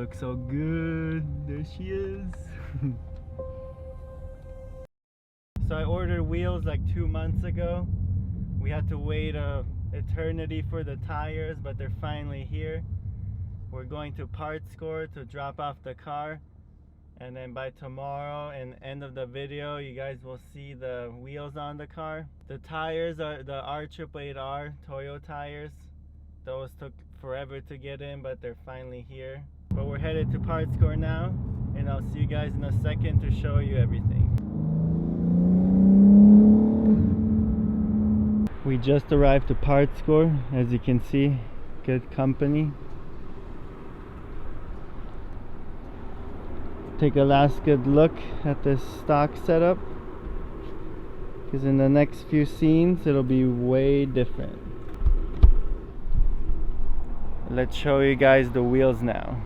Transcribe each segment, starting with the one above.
looks so good. There she is. So I ordered wheels like 2 months ago. We had to wait a eternity for the tires, but they're finally here. We're going to Parts Score to drop off the car, and then by tomorrow and end of the video you guys will see the wheels on the car. The tires are the R888R Toyo tires. Those took forever to get in, but they're finally here. But we're headed to Parts Score now, and I'll see you guys in a second to show you everything. We just arrived to Parts Score, as you can see. Good company. Take a last good look at this stock setup, because in the next few scenes it'll be way different. Let's show you guys the wheels now.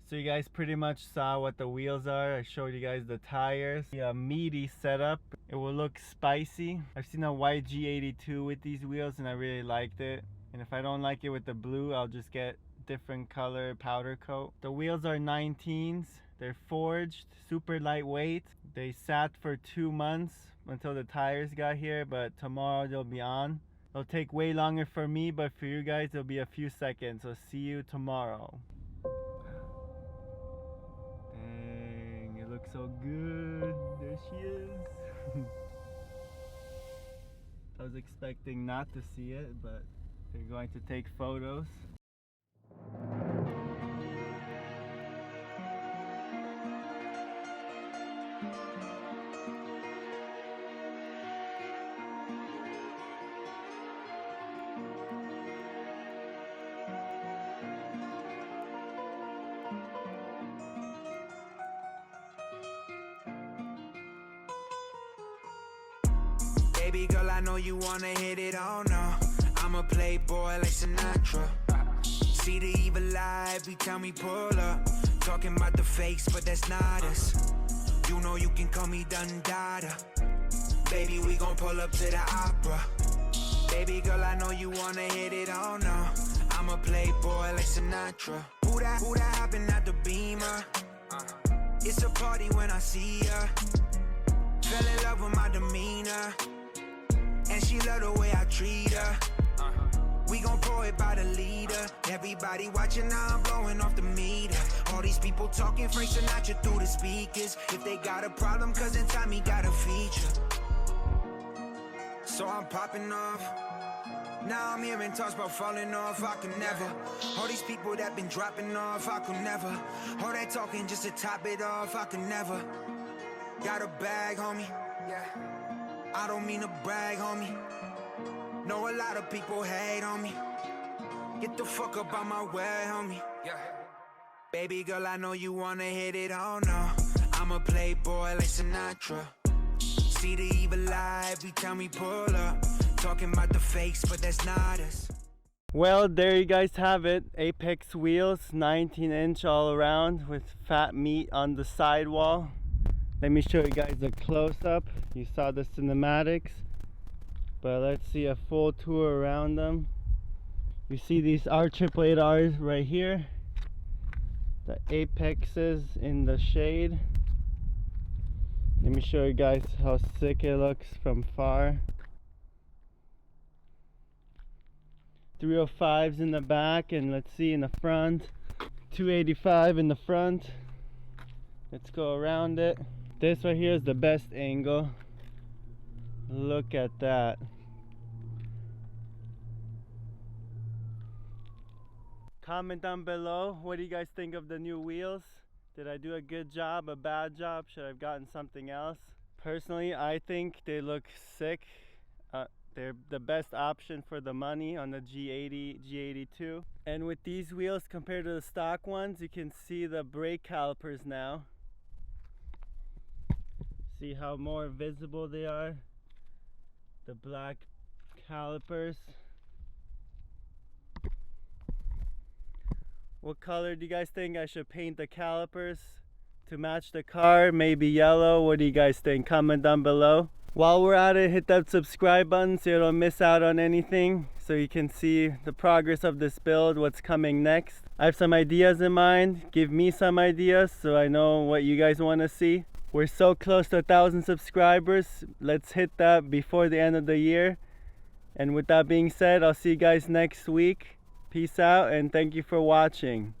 So you guys pretty much saw what the wheels are. I showed you guys the tires. A meaty setup. It will look spicy. I've seen a YG82 with these wheels and I really liked it. And if I don't like it with the blue, I'll just get different color powder coat. The wheels are 19s. They're forged, super lightweight. They sat for 2 months until the tires got here, but tomorrow they'll be on. It'll take way longer for me, but for you guys it'll be a few seconds. So see you tomorrow. Looks so good. There she is. I was expecting not to see it, but they're going to take photos. Baby girl, I know you wanna hit it, oh no. I'm a playboy like Sinatra. See the evil eye, every time we pull up. Talking about the fakes, but that's not us. You know you can call me Dundada. Baby, we gon' pull up to the opera. Baby girl, I know you wanna hit it, oh no. I'm a playboy like Sinatra. Who that hopping out the Beamer? It's a party when I see ya. Fell in love with my demeanor, and she love the way I treat her. We gon' pour it by the leader. Everybody watching now, I'm blowing off the meter. All these people talking Frank Sinatra through the speakers. If they got a problem, cause in time he got a feature. So I'm popping off. Now I'm hearing talks about falling off. I could never. All these people that been dropping off, I could never. All that talking just to top it off, I could never. Got a bag, homie. Yeah. I don't mean to brag, homie. Know a lot of people hate on me. Get the fuck up on my way, homie. Yeah. Baby girl, I know you wanna hit it, oh no. I'm a playboy like Sinatra. See the evil eye every time we pull up. Talking about the fakes, but that's not us. Well, there you guys have it. Apex wheels, 19-inch all around with fat meat on the sidewall. Let me show you guys a close-up. You saw the cinematics, but let's see a full tour around them. You see these R888Rs right here, the apexes in the shade. Let me show you guys how sick it looks from far. 305s in the back, and let's see in the front, 285 in the front. Let's go around it. This right here is the best angle. Look at that. Comment down below, what do you guys think of the new wheels? Did I do a good job, a bad job? Should I have gotten something else? Personally, I think they look sick. They're the best option for the money on the G80, G82. And with these wheels compared to the stock ones, you can see the brake calipers now. See how more visible they are. The black calipers. What color do you guys think I should paint the calipers to match the car? Maybe yellow. What do you guys think? Comment down below. While we're at it, hit that subscribe button so you don't miss out on anything, so you can see the progress of this build, what's coming next. I have some ideas in mind. Give me some ideas so I know what you guys want to see. We're so close to 1,000 subscribers. Let's hit that before the end of the year. And with that being said, I'll see you guys next week. Peace out and thank you for watching.